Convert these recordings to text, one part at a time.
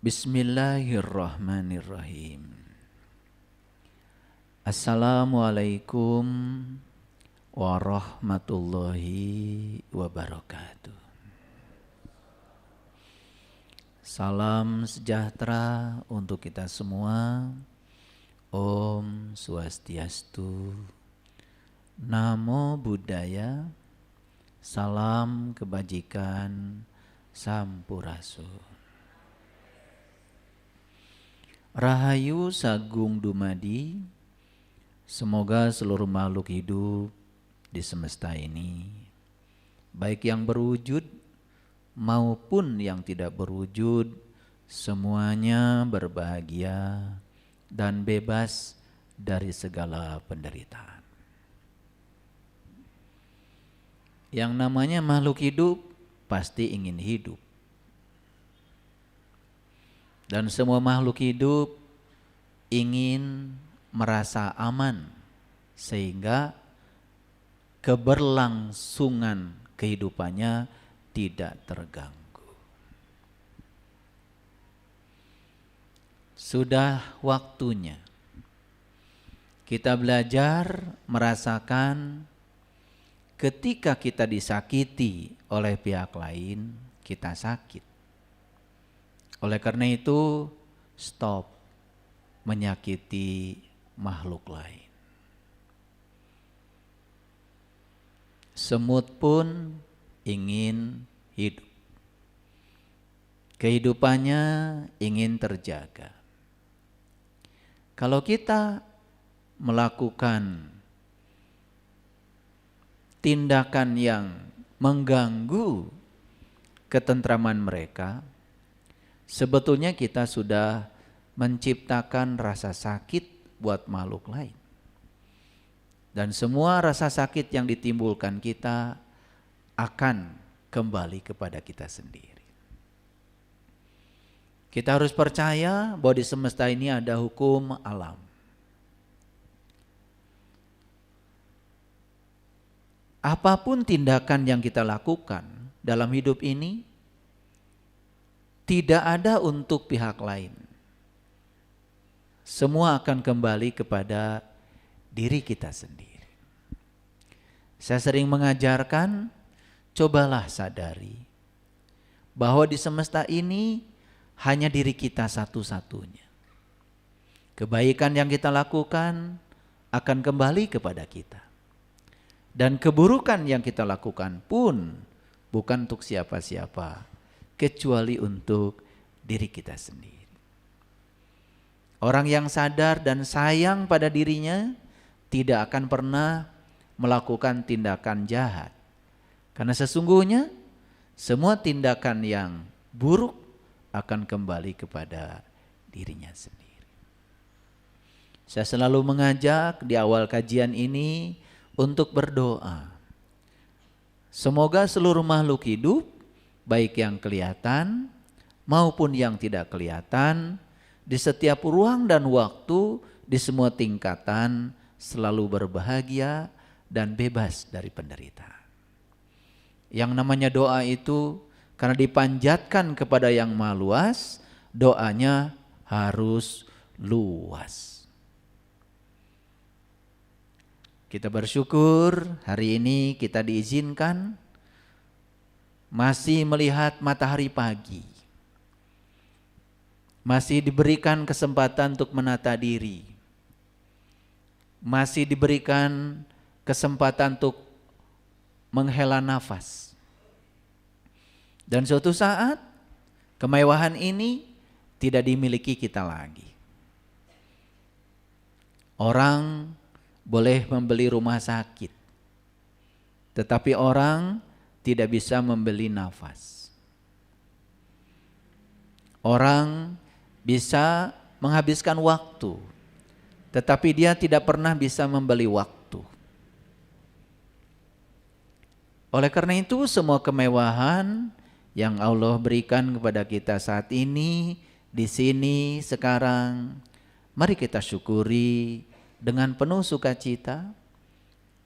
Bismillahirrahmanirrahim. Assalamualaikum warahmatullahi wabarakatuh. Salam sejahtera untuk kita semua. Om Swastiastu, Namo Buddhaya, salam kebajikan, Sampurasun. Rahayu Sagung Dumadi, semoga seluruh makhluk hidup di semesta ini, baik yang berwujud maupun yang tidak berwujud, semuanya berbahagia dan bebas dari segala penderitaan. Yang namanya makhluk hidup pasti ingin hidup. Dan semua makhluk hidup ingin merasa aman sehingga keberlangsungan kehidupannya tidak terganggu. Sudah waktunya kita belajar merasakan ketika kita disakiti oleh pihak lain, kita sakit. Oleh karena itu, stop menyakiti makhluk lain. Semut pun ingin hidup. Kehidupannya ingin terjaga. Kalau kita melakukan tindakan yang mengganggu ketentraman mereka, sebetulnya kita sudah menciptakan rasa sakit buat makhluk lain. Dan semua rasa sakit yang ditimbulkan kita akan kembali kepada kita sendiri. Kita harus percaya bahwa di semesta ini ada hukum alam. Apapun tindakan yang kita lakukan dalam hidup ini, tidak ada untuk pihak lain. Semua akan kembali kepada diri kita sendiri. Saya sering mengajarkan, cobalah sadari bahwa di semesta ini hanya diri kita satu-satunya. Kebaikan yang kita lakukan akan kembali kepada kita. Dan keburukan yang kita lakukan pun bukan untuk siapa-siapa, kecuali untuk diri kita sendiri. Orang yang sadar dan sayang pada dirinya tidak akan pernah melakukan tindakan jahat. Karena sesungguhnya semua tindakan yang buruk akan kembali kepada dirinya sendiri. Saya selalu mengajak di awal kajian ini untuk berdoa. Semoga seluruh makhluk hidup, baik yang kelihatan maupun yang tidak kelihatan, di setiap ruang dan waktu, di semua tingkatan, selalu berbahagia dan bebas dari penderitaan. Yang namanya doa itu karena dipanjatkan kepada yang maha luas, doanya harus luas. Kita bersyukur hari ini kita diizinkan masih melihat matahari pagi, masih diberikan kesempatan untuk menata diri, masih diberikan kesempatan untuk menghela nafas. Dan suatu saat kemewahan ini tidak dimiliki kita lagi. Orang boleh membeli rumah sakit, tetapi orang tidak bisa membeli nafas. Orang bisa menghabiskan waktu, tetapi dia tidak pernah bisa membeli waktu. Oleh karena itu semua kemewahan yang Allah berikan kepada kita saat ini, di sini, sekarang, mari kita syukuri dengan penuh sukacita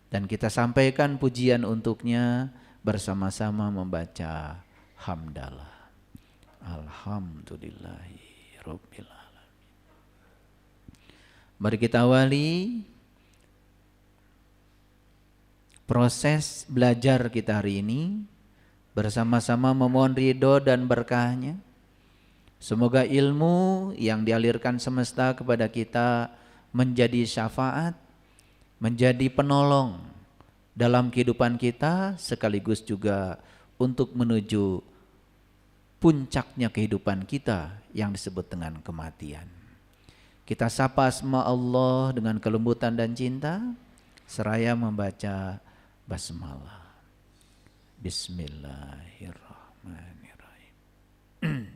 dan kita sampaikan pujian untuknya bersama-sama membaca hamdalah. Alhamdulillah. Rabbil alamin. Mari kita awali proses belajar kita hari ini, bersama-sama memohon ridho dan berkahnya. Semoga ilmu yang dialirkan semesta kepada kita menjadi syafaat, menjadi penolong dalam kehidupan kita, sekaligus juga untuk menuju puncaknya kehidupan kita yang disebut dengan kematian. Kita sapa asma Allah dengan kelembutan dan cinta, seraya membaca basmalah. Bismillahirrahmanirrahim.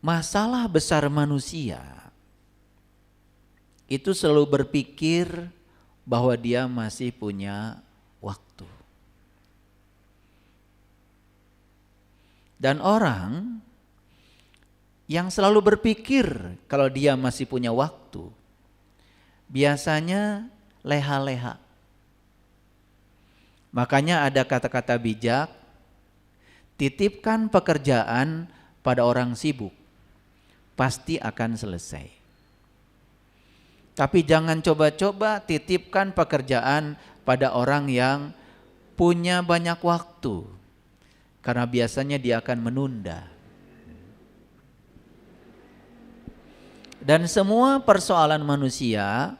Masalah besar manusia itu selalu berpikir bahwa dia masih punya waktu. Dan orang yang selalu berpikir kalau dia masih punya waktu, biasanya leha-leha. Makanya ada kata-kata bijak, titipkan pekerjaan pada orang sibuk, pasti akan selesai. Tapi jangan coba-coba titipkan pekerjaan pada orang yang punya banyak waktu, karena biasanya dia akan menunda. Dan semua persoalan manusia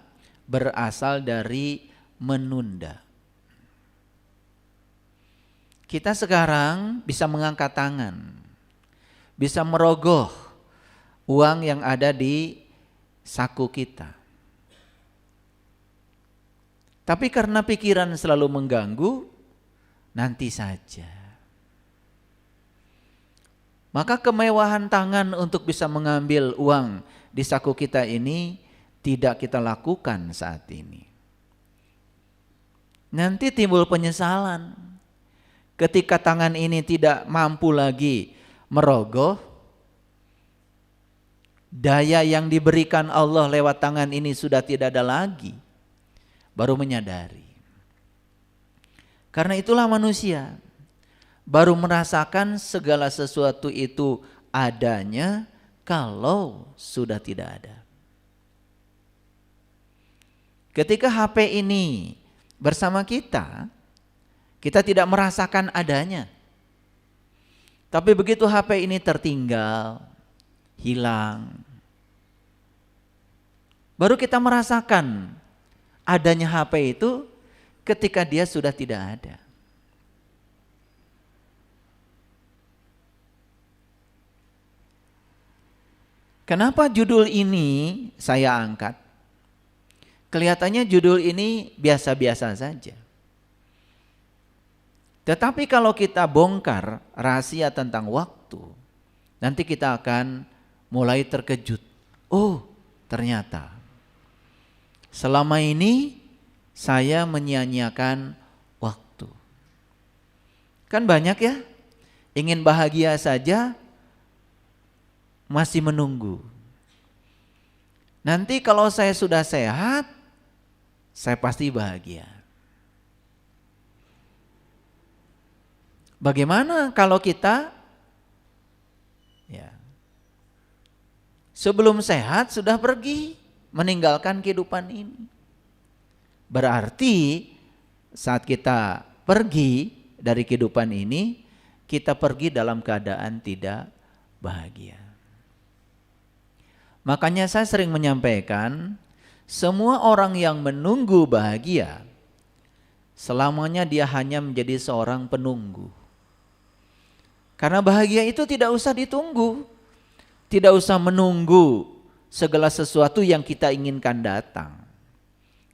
berasal dari menunda. Kita sekarang bisa mengangkat tangan, bisa merogoh uang yang ada di saku kita. Tapi karena pikiran selalu mengganggu, nanti saja. Maka kemewahan tangan untuk bisa mengambil uang di saku kita ini tidak kita lakukan saat ini. Nanti timbul penyesalan. Ketika tangan ini tidak mampu lagi merogoh, daya yang diberikan Allah lewat tangan ini sudah tidak ada lagi. Baru menyadari. Karena itulah manusia baru merasakan segala sesuatu itu adanya kalau sudah tidak ada. Ketika HP ini bersama kita, kita tidak merasakan adanya. Tapi begitu HP ini tertinggal, hilang, baru kita merasakan adanya HP itu ketika dia sudah tidak ada. Kenapa judul ini saya angkat? Kelihatannya judul ini biasa-biasa saja. Tetapi kalau kita bongkar rahasia tentang waktu, nanti kita akan mulai terkejut. Oh, ternyata selama ini saya menyia-nyiakan waktu. Kan banyak ya, ingin bahagia saja masih menunggu. Nanti kalau saya sudah sehat, saya pasti bahagia. Bagaimana kalau kita sebelum sehat sudah pergi meninggalkan kehidupan ini? Berarti saat kita pergi dari kehidupan ini, kita pergi dalam keadaan tidak bahagia. Makanya saya sering menyampaikan, semua orang yang menunggu bahagia, selamanya dia hanya menjadi seorang penunggu. Karena bahagia itu tidak usah ditunggu, tidak usah menunggu segala sesuatu yang kita inginkan datang.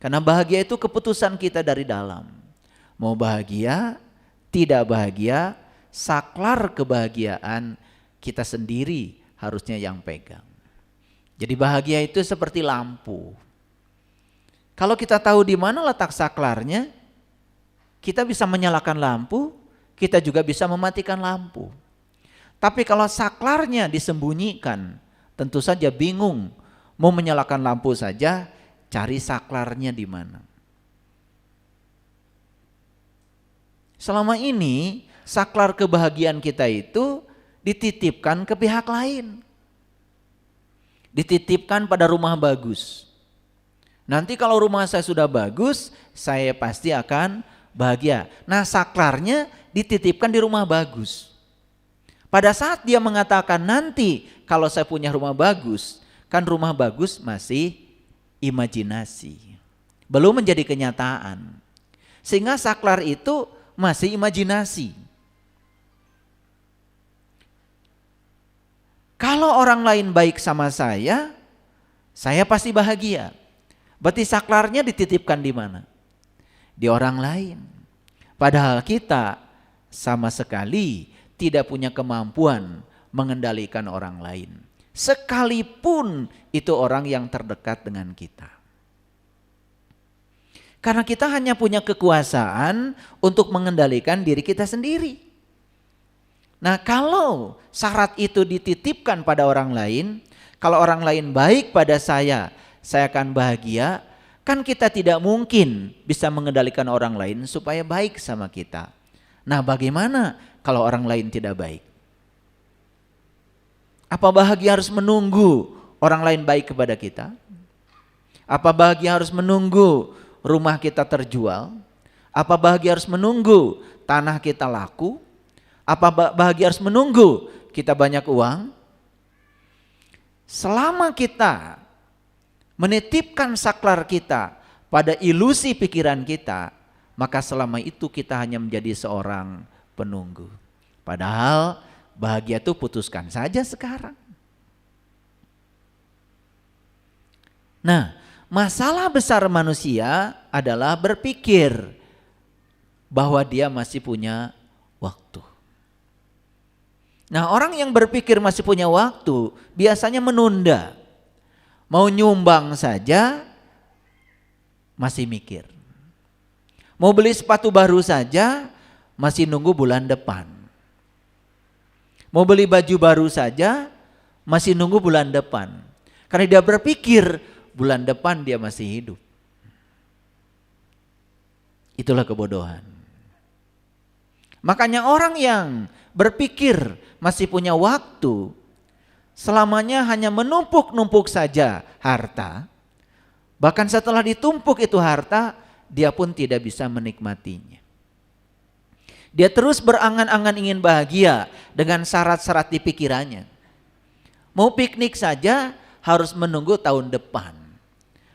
Karena bahagia itu keputusan kita dari dalam. Mau bahagia, tidak bahagia, saklar kebahagiaan kita sendiri harusnya yang pegang. Jadi bahagia itu seperti lampu. Kalau kita tahu di mana letak saklarnya, kita bisa menyalakan lampu, kita juga bisa mematikan lampu. Tapi kalau saklarnya disembunyikan, tentu saja bingung. Mau menyalakan lampu saja, cari saklarnya di mana. Selama ini saklar kebahagiaan kita itu dititipkan ke pihak lain. Dititipkan pada rumah bagus. Nanti kalau rumah saya sudah bagus, saya pasti akan bahagia. Nah, saklarnya dititipkan di rumah bagus. Pada saat dia mengatakan nanti kalau saya punya rumah bagus, kan rumah bagus masih imajinasi. Belum menjadi kenyataan. Sehingga saklar itu masih imajinasi. Kalau orang lain baik sama saya pasti bahagia. Berarti saklarnya dititipkan di mana? Di orang lain. Padahal kita sama sekali tidak punya kemampuan mengendalikan orang lain. Sekalipun itu orang yang terdekat dengan kita. Karena kita hanya punya kekuasaan untuk mengendalikan diri kita sendiri. Nah, kalau syarat itu dititipkan pada orang lain, kalau orang lain baik pada saya akan bahagia, kan kita tidak mungkin bisa mengendalikan orang lain supaya baik sama kita. Nah, bagaimana kalau orang lain tidak baik? Apa bahagia harus menunggu orang lain baik kepada kita? Apa bahagia harus menunggu rumah kita terjual? Apa bahagia harus menunggu tanah kita laku? Apa bahagia harus menunggu kita banyak uang? Selama kita menitipkan saklar kita pada ilusi pikiran kita, maka selama itu kita hanya menjadi seorang penunggu. Padahal bahagia itu putuskan saja sekarang. Nah, masalah besar manusia adalah berpikir bahwa dia masih punya waktu. Nah, orang yang berpikir masih punya waktu biasanya menunda. Mau nyumbang saja masih mikir. Mau beli sepatu baru saja masih nunggu bulan depan. Mau beli baju baru saja masih nunggu bulan depan. Karena dia berpikir bulan depan dia masih hidup. Itulah kebodohan. Makanya orang yang berpikir masih punya waktu, selamanya hanya menumpuk-numpuk saja harta. Bahkan setelah ditumpuk itu harta, dia pun tidak bisa menikmatinya. Dia terus berangan-angan ingin bahagia dengan syarat-syarat di pikirannya. Mau piknik saja harus menunggu tahun depan.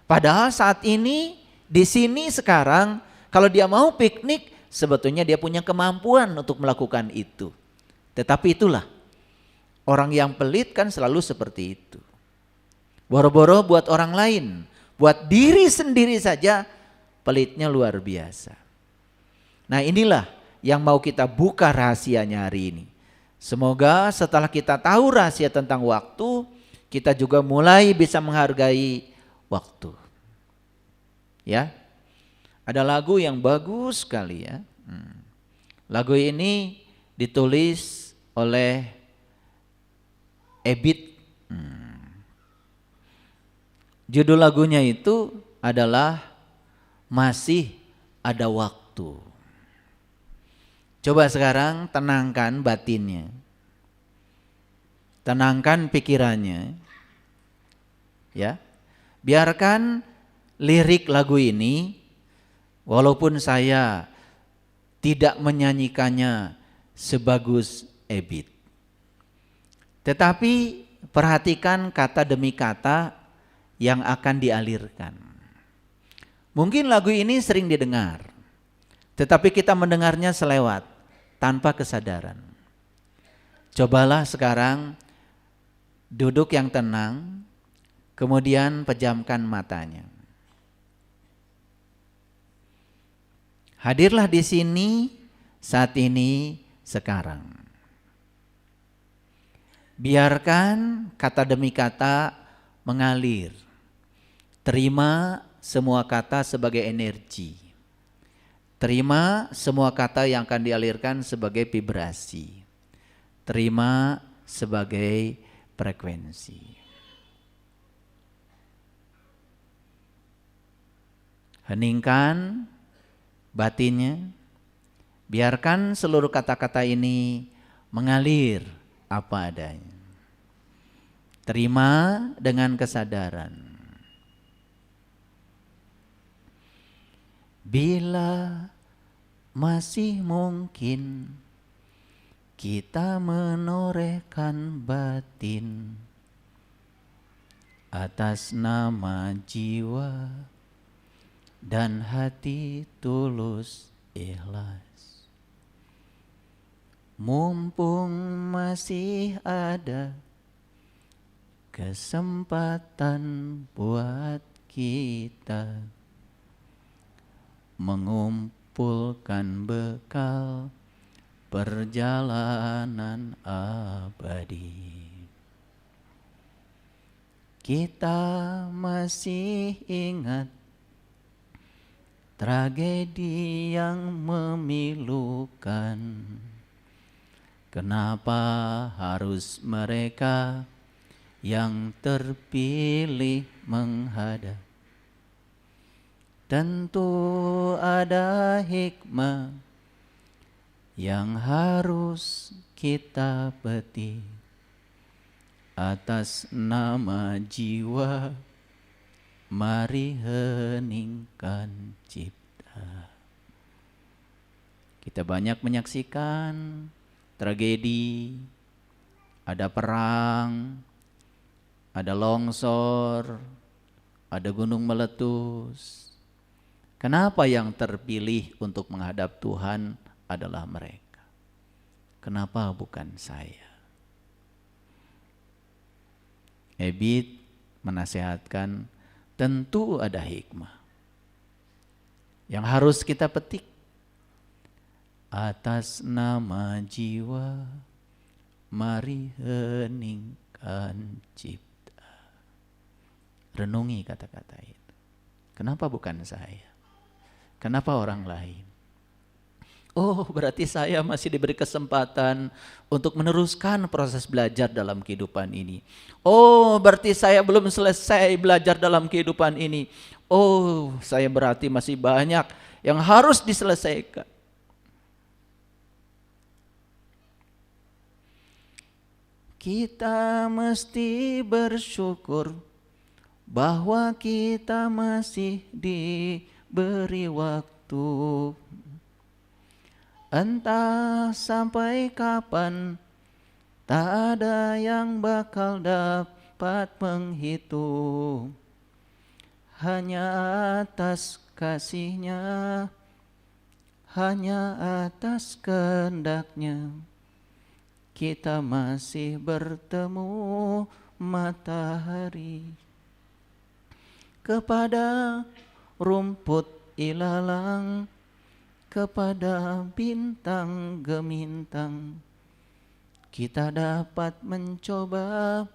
Padahal saat ini, di sini sekarang, kalau dia mau piknik, sebetulnya dia punya kemampuan untuk melakukan itu. Tetapi itulah, orang yang pelit kan selalu seperti itu. Boro-boro buat orang lain, buat diri sendiri saja pelitnya luar biasa. Nah, inilah yang mau kita buka rahasianya hari ini. Semoga setelah kita tahu rahasia tentang waktu, kita juga mulai bisa menghargai waktu. Ya, ada lagu yang bagus sekali ya. Lagu ini ditulis oleh Ebit. Judul lagunya itu adalah Masih Ada Waktu. Coba sekarang tenangkan batinnya. Tenangkan pikirannya. Ya. Biarkan lirik lagu ini, walaupun saya tidak menyanyikannya sebagus Ebit, tetapi perhatikan kata demi kata yang akan dialirkan. Mungkin lagu ini sering didengar, tetapi kita mendengarnya selewat tanpa kesadaran. Cobalah sekarang duduk yang tenang, kemudian pejamkan matanya. Hadirlah di sini, saat ini, sekarang. Biarkan kata demi kata mengalir. Terima semua kata sebagai energi. Terima semua kata yang akan dialirkan sebagai vibrasi. Terima sebagai frekuensi. Heningkan batinnya, biarkan seluruh kata-kata ini mengalir apa adanya. Terima dengan kesadaran. Bila masih mungkin kita menorehkan batin atas nama jiwa dan hati tulus ikhlas. Mumpung masih ada kesempatan buat kita mengumpulkan bekal perjalanan abadi. Kita masih ingat tragedi yang memilukan. Kenapa harus mereka yang terpilih menghadap? Tentu ada hikmah yang harus kita petik atas nama jiwa. Mari heningkan cipta. Kita banyak menyaksikan tragedi, ada perang, ada longsor, ada gunung meletus. Kenapa yang terpilih untuk menghadap Tuhan adalah mereka? Kenapa bukan saya? Ebit menasehatkan, tentu ada hikmah yang harus kita petik atas nama jiwa. Mari heningkan cipta. Renungi kata-kata itu. Kenapa bukan saya? Kenapa orang lain? Oh, berarti saya masih diberi kesempatan untuk meneruskan proses belajar dalam kehidupan ini. Oh, berarti saya belum selesai belajar dalam kehidupan ini. Oh, saya berarti masih banyak yang harus diselesaikan. Kita mesti bersyukur bahwa kita masih diberi waktu. Entah sampai kapan, tak ada yang bakal dapat menghitung. Hanya atas kasih-Nya, hanya atas kehendak-Nya, kita masih bertemu matahari. Kepada rumput ilalang, kepada bintang gemintang, kita dapat mencoba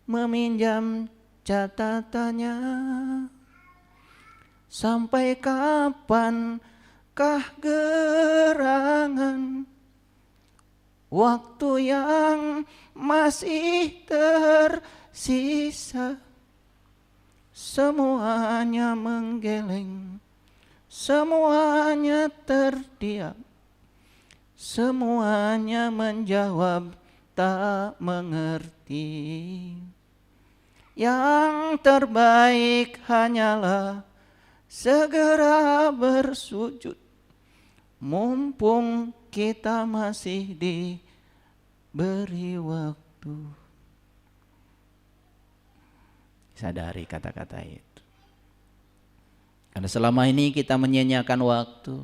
meminjam catatannya. Sampai kapankah gerangan waktu yang masih tersisa? Semuanya menggeleng, semuanya terdiam, semuanya menjawab tak mengerti. Yang terbaik hanyalah segera bersujud, mumpung kita masih diberi waktu. Sadari kata-kata itu. Karena selama ini kita menyia-nyiakan waktu.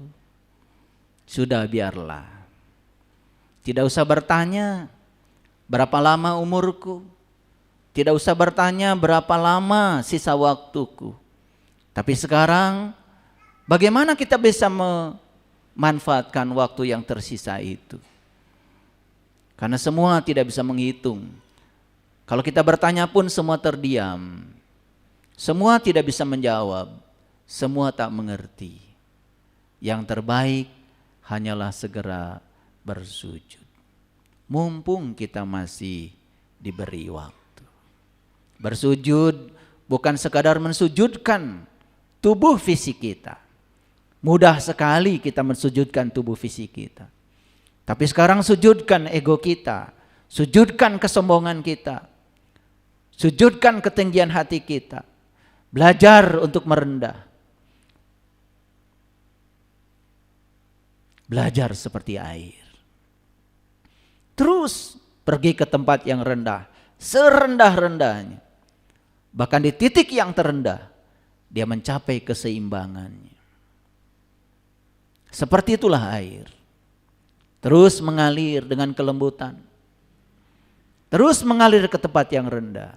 Sudah, biarlah. Tidak usah bertanya berapa lama umurku. Tidak usah bertanya berapa lama sisa waktuku. Tapi sekarang bagaimana kita bisa memanfaatkan waktu yang tersisa itu? Karena semua tidak bisa menghitung. Kalau kita bertanya pun semua terdiam. Semua tidak bisa menjawab. Semua tak mengerti. Yang terbaik hanyalah segera bersujud. Mumpung kita masih diberi waktu. Bersujud bukan sekadar mensujudkan tubuh fisik kita. Mudah sekali kita mensujudkan tubuh fisik kita. Tapi sekarang sujudkan ego kita. Sujudkan kesombongan kita. Sujudkan ketinggian hati kita. Belajar untuk merendah. Belajar seperti air. Terus pergi ke tempat yang rendah. Serendah-rendahnya. Bahkan di titik yang terendah, dia mencapai keseimbangannya. Seperti itulah air. Terus mengalir dengan kelembutan. Terus mengalir ke tempat yang rendah.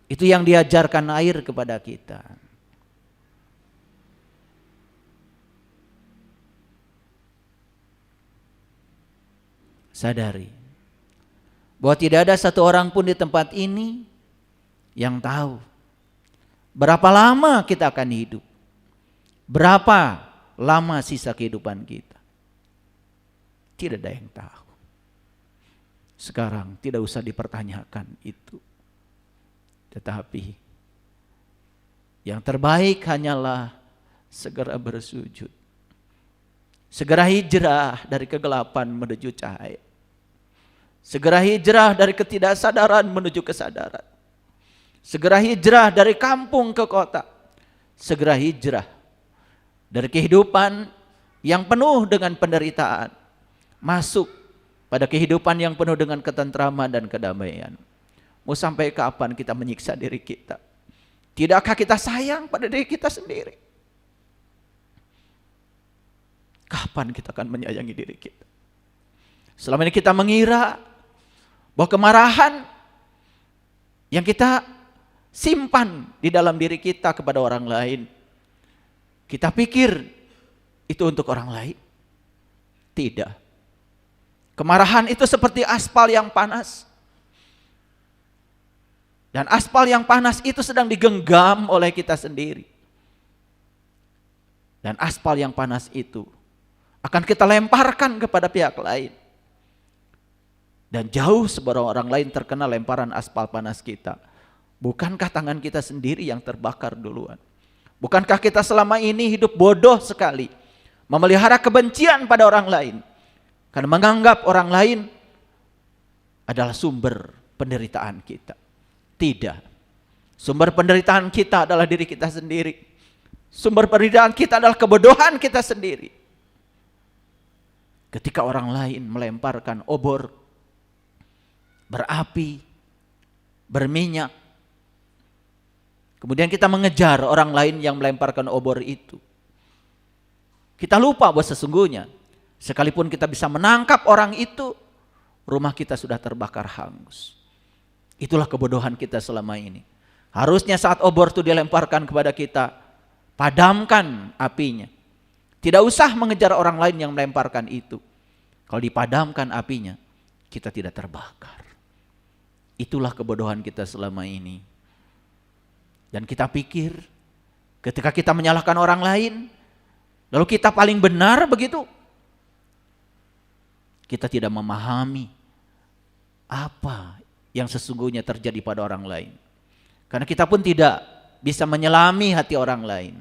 Itu yang diajarkan air kepada kita. Sadari bahwa tidak ada satu orang pun di tempat ini yang tahu berapa lama kita akan hidup. Berapa lama sisa kehidupan kita. Tidak ada yang tahu. Sekarang tidak usah dipertanyakan itu. Tetapi yang terbaik hanyalah segera bersujud. Segera hijrah dari kegelapan menuju cahaya. Segera hijrah dari ketidaksadaran menuju kesadaran. Segera hijrah dari kampung ke kota. Segera hijrah dari kehidupan yang penuh dengan penderitaan. Masuk pada kehidupan yang penuh dengan ketentraman dan kedamaian. Mau sampai kapan kita menyiksa diri kita? Tidakkah kita sayang pada diri kita sendiri? Kapan kita akan menyayangi diri kita? Selama ini kita mengira bahwa kemarahan yang kita simpan di dalam diri kita kepada orang lain, kita pikir itu untuk orang lain. Tidak. Kemarahan itu seperti aspal yang panas. Dan aspal yang panas itu sedang digenggam oleh kita sendiri. Dan aspal yang panas itu akan kita lemparkan kepada pihak lain. Dan jauh sebelum orang lain terkena lemparan aspal panas kita. Bukankah tangan kita sendiri yang terbakar duluan? Bukankah kita selama ini hidup bodoh sekali, memelihara kebencian pada orang lain, karena menganggap orang lain adalah sumber penderitaan kita? Tidak. Sumber penderitaan kita adalah diri kita sendiri. Sumber penderitaan kita adalah kebodohan kita sendiri. Ketika orang lain melemparkan obor berapi, berminyak, kemudian kita mengejar orang lain yang melemparkan obor itu. Kita lupa bahwa sesungguhnya sekalipun kita bisa menangkap orang itu, rumah kita sudah terbakar hangus. Itulah kebodohan kita selama ini. Harusnya saat obor itu dilemparkan kepada kita, padamkan apinya. Tidak usah mengejar orang lain yang melemparkan itu. Kalau dipadamkan apinya, kita tidak terbakar. Itulah kebodohan kita selama ini. Dan kita pikir ketika kita menyalahkan orang lain, lalu kita paling benar begitu. Kita tidak memahami apa yang sesungguhnya terjadi pada orang lain. Karena kita pun tidak bisa menyelami hati orang lain.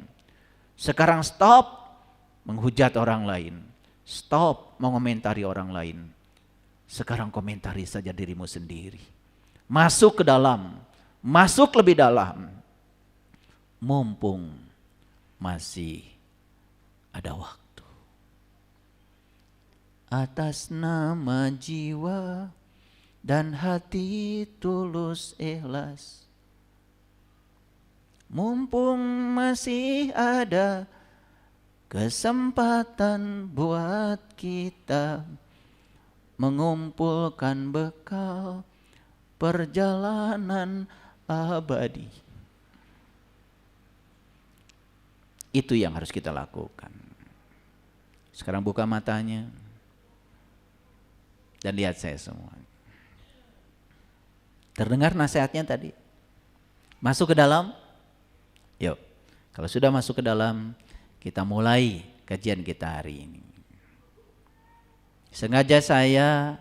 Sekarang stop menghujat orang lain. Stop mengomentari orang lain. Sekarang komentari saja dirimu sendiri. Masuk ke dalam. Masuk lebih dalam. Mumpung masih ada waktu. Atas nama jiwa dan hati tulus ikhlas, mumpung masih ada kesempatan buat kita mengumpulkan bekal perjalanan abadi. Itu yang harus kita lakukan. Sekarang buka matanya dan lihat saya semua. Terdengar nasihatnya tadi? Masuk ke dalam? Yuk, kalau sudah masuk ke dalam, kita mulai kajian kita hari ini. Sengaja saya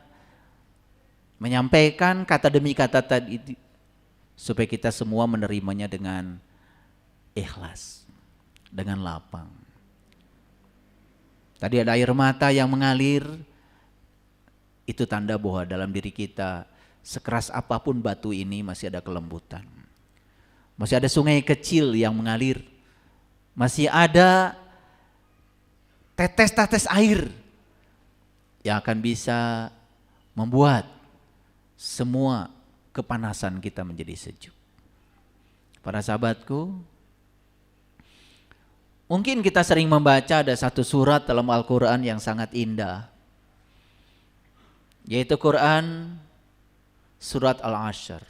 menyampaikan kata demi kata tadi supaya kita semua menerimanya dengan ikhlas, dengan lapang. Tadi ada air mata yang mengalir, itu tanda bahwa dalam diri kita sekeras apapun batu ini masih ada kelembutan. Masih ada sungai kecil yang mengalir. Masih ada tetes-tetes air yang akan bisa membuat semua kepanasan kita menjadi sejuk. Para sahabatku, mungkin kita sering membaca ada satu surat dalam Al-Quran yang sangat indah, yaitu Quran surat Al-Ashr.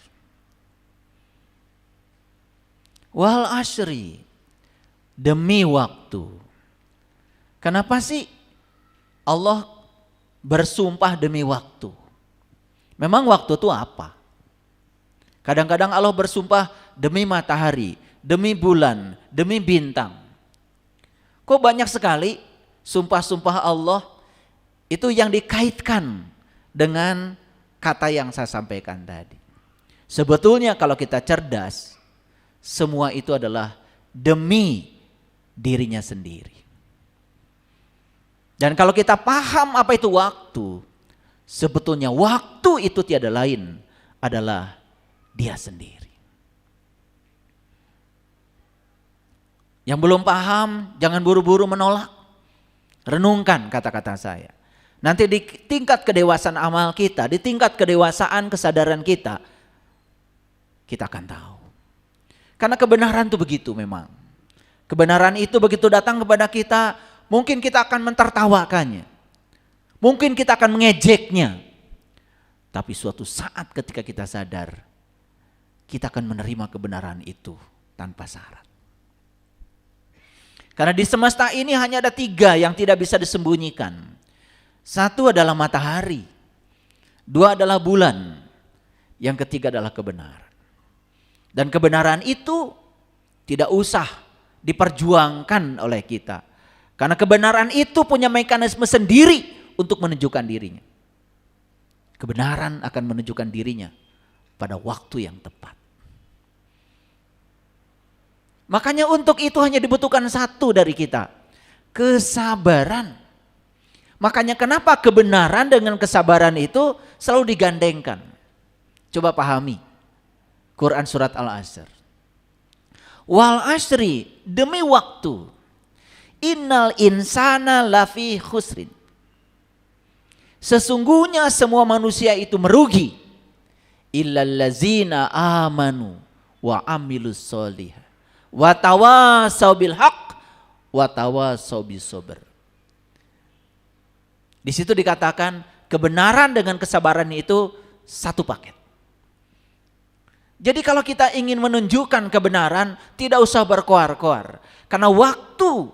Wal ashri, demi waktu. Kenapa sih Allah bersumpah demi waktu? Memang waktu itu apa? Kadang-kadang Allah bersumpah demi matahari, demi bulan, demi bintang. Kok banyak sekali sumpah-sumpah Allah itu yang dikaitkan dengan kata yang saya sampaikan tadi. Sebetulnya kalau kita cerdas, semua itu adalah demi dirinya sendiri. Dan kalau kita paham apa itu waktu, sebetulnya waktu itu tiada lain adalah Dia sendiri. Yang belum paham, jangan buru-buru menolak. Renungkan kata-kata saya. Nanti di tingkat kedewasaan amal kita, di tingkat kedewasaan kesadaran kita akan tahu. Karena kebenaran itu begitu memang. Kebenaran itu begitu datang kepada kita, mungkin kita akan mentertawakannya. Mungkin kita akan mengejeknya. Tapi suatu saat ketika kita sadar, kita akan menerima kebenaran itu tanpa syarat. Karena di semesta ini hanya ada 3 yang tidak bisa disembunyikan. 1 adalah matahari, 2 adalah bulan, yang ketiga adalah kebenaran. Dan kebenaran itu tidak usah diperjuangkan oleh kita. Karena kebenaran itu punya mekanisme sendiri untuk menunjukkan dirinya. Kebenaran akan menunjukkan dirinya pada waktu yang tepat. Makanya untuk itu hanya dibutuhkan 1 dari kita, kesabaran. Makanya kenapa kebenaran dengan kesabaran itu selalu digandengkan. Coba pahami Quran surat Al-Ashr. Wal ashri, demi waktu. Innal insana lafi khusrin. Sesungguhnya semua manusia itu merugi. Illallazina amanu wa amilus solihah. Wa tawasau bil haq wa tawasau bis sabr. Di situ dikatakan kebenaran dengan kesabaran itu satu paket. Jadi kalau kita ingin menunjukkan kebenaran, tidak usah berkoar-koar. Karena waktu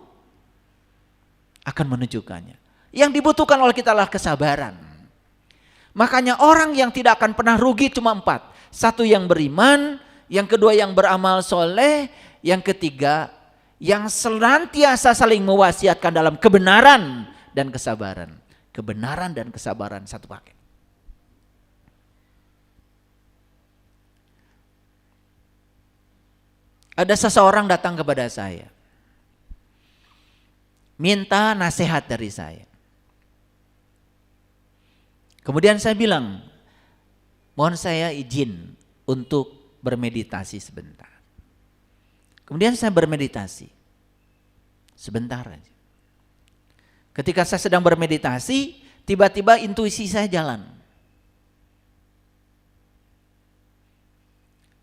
akan menunjukkannya. Yang dibutuhkan oleh kita adalah kesabaran. Makanya orang yang tidak akan pernah rugi cuma 4. 1 yang beriman, yang kedua yang beramal soleh, yang ketiga yang senantiasa saling mewasiatkan dalam kebenaran dan kesabaran. Kebenaran dan kesabaran satu paket. Ada seseorang datang kepada saya, minta nasihat dari saya. Kemudian saya bilang, mohon saya izin untuk bermeditasi sebentar. Kemudian saya bermeditasi sebentar aja. Ketika saya sedang bermeditasi, tiba-tiba intuisi saya jalan.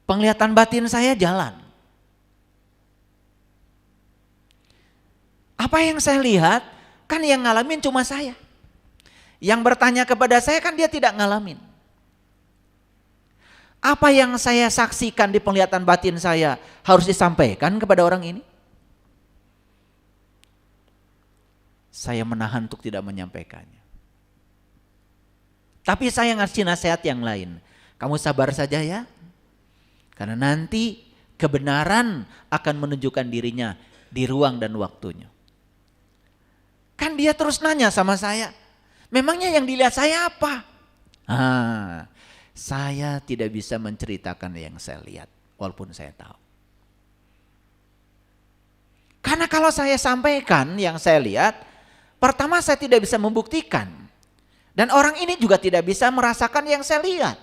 Penglihatan batin saya jalan. Apa yang saya lihat, kan yang ngalamin cuma saya. Yang bertanya kepada saya kan dia tidak ngalamin. Apa yang saya saksikan di penglihatan batin saya harus disampaikan kepada orang ini? Saya menahan untuk tidak menyampaikannya. Tapi saya ngasih nasihat yang lain. Kamu sabar saja ya. Karena nanti kebenaran akan menunjukkan dirinya di ruang dan waktunya. Kan dia terus nanya sama saya, memangnya yang dilihat saya apa? Saya tidak bisa menceritakan yang saya lihat, walaupun saya tahu. Karena kalau saya sampaikan yang saya lihat, pertama saya tidak bisa membuktikan. Dan orang ini juga tidak bisa merasakan yang saya lihat.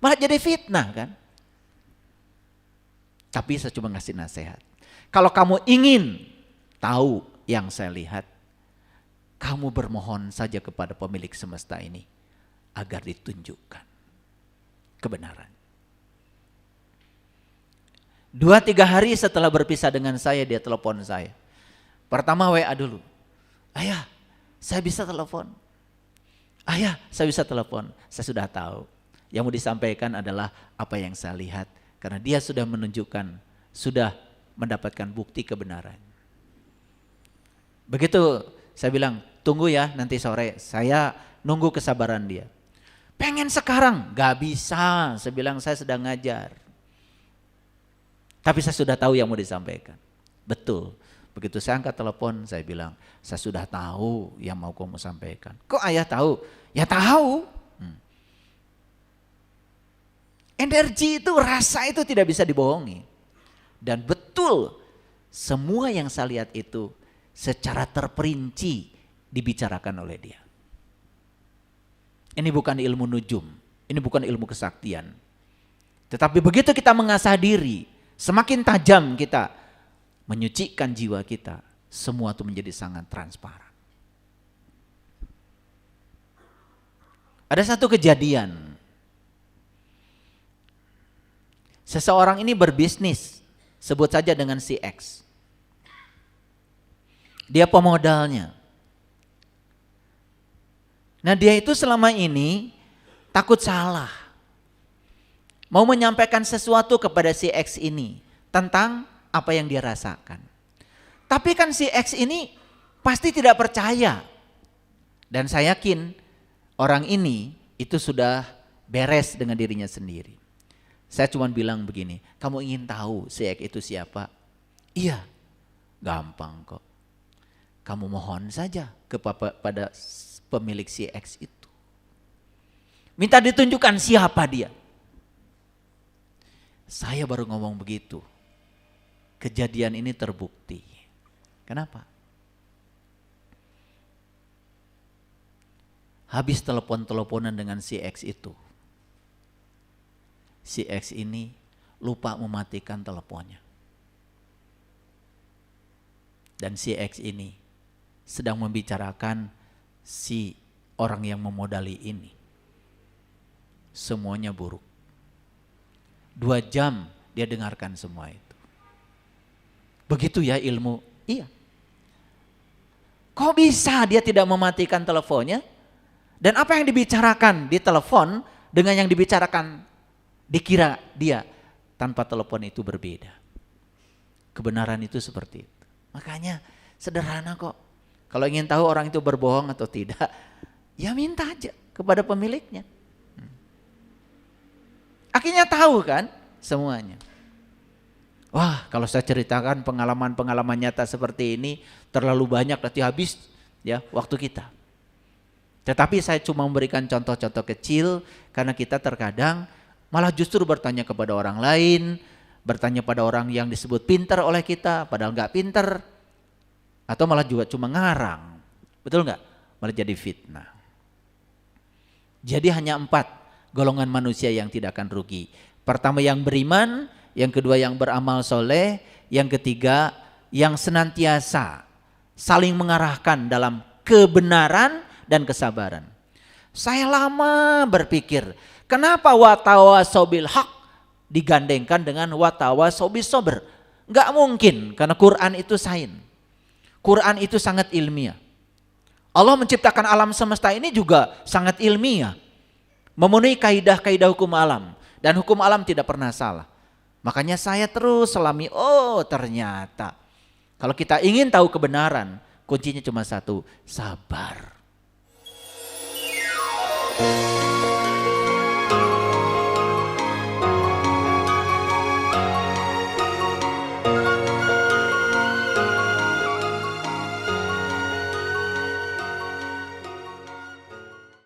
Malah jadi fitnah kan. Tapi saya cuma ngasih nasihat. Kalau kamu ingin tahu yang saya lihat, kamu bermohon saja kepada pemilik semesta ini agar ditunjukkan kebenaran. 2-3 hari setelah berpisah dengan saya, dia telepon saya. Pertama WA dulu. Ayah, saya bisa telepon. Ayah, saya bisa telepon. Saya sudah tahu. Yang mau disampaikan adalah apa yang saya lihat. Karena dia sudah menunjukkan, sudah mendapatkan bukti kebenaran. Begitu saya bilang, tunggu ya nanti sore. Saya nunggu kesabaran dia. Pengen sekarang, gak bisa. Saya bilang saya sedang ngajar. Tapi saya sudah tahu yang mau disampaikan. Betul. Begitu saya angkat telepon, saya bilang, saya sudah tahu yang mau kamu sampaikan. Kok ayah tahu? Ya tahu. Energi itu, rasa itu tidak bisa dibohongi. Dan betul, semua yang saya lihat itu secara terperinci dibicarakan oleh dia. Ini bukan ilmu nujum, ini bukan ilmu kesaktian. Tetapi begitu kita mengasah diri, semakin tajam kita menyucikan jiwa kita, semua itu menjadi sangat transparan. Ada satu kejadian. Seseorang ini berbisnis, sebut saja dengan si X. Dia pemodalnya. Nah dia itu selama ini takut salah. Mau menyampaikan sesuatu kepada si X ini tentang apa yang dia rasakan. Tapi kan si X ini pasti tidak percaya. Dan saya yakin orang ini itu sudah beres dengan dirinya sendiri. Saya cuma bilang begini, kamu ingin tahu si X itu siapa? Iya, gampang kok. Kamu mohon saja kepada pemilik si X itu. Minta ditunjukkan siapa dia. Saya baru ngomong begitu. Kejadian ini terbukti. Kenapa? Habis telepon-teleponan dengan si X itu. Si X ini lupa mematikan teleponnya. Dan si X ini sedang membicarakan si orang yang memodali ini. Semuanya buruk. 2 jam dia dengarkan semua itu. Begitu ya ilmu? Iya. Kok bisa dia tidak mematikan teleponnya? Dan apa yang dibicarakan di telepon dengan yang dibicarakan dikira dia tanpa telepon itu berbeda. Kebenaran itu seperti itu. Makanya sederhana kok. Kalau ingin tahu orang itu berbohong atau tidak, ya minta aja kepada pemiliknya. Akhirnya tahu kan semuanya. Wah, kalau saya ceritakan pengalaman-pengalaman nyata seperti ini terlalu banyak, nanti habis ya waktu kita. Tetapi saya cuma memberikan contoh-contoh kecil karena kita terkadang malah justru bertanya kepada orang lain, bertanya pada orang yang disebut pintar oleh kita, padahal nggak pintar, atau malah juga cuma ngarang, betul nggak? Malah jadi fitnah. Jadi hanya 4 golongan manusia yang tidak akan rugi. Pertama yang beriman, yang kedua yang beramal soleh, yang ketiga yang senantiasa saling mengarahkan dalam kebenaran dan kesabaran. Saya lama berpikir, kenapa watawasobil haq digandengkan dengan watawasobis sober? Enggak mungkin, karena Quran itu sains. Quran itu sangat ilmiah. Allah menciptakan alam semesta ini juga sangat ilmiah. Memenuhi kaidah-kaidah hukum alam. Dan hukum alam tidak pernah salah. Makanya saya terus selami, oh ternyata. Kalau kita ingin tahu kebenaran, kuncinya cuma satu, sabar.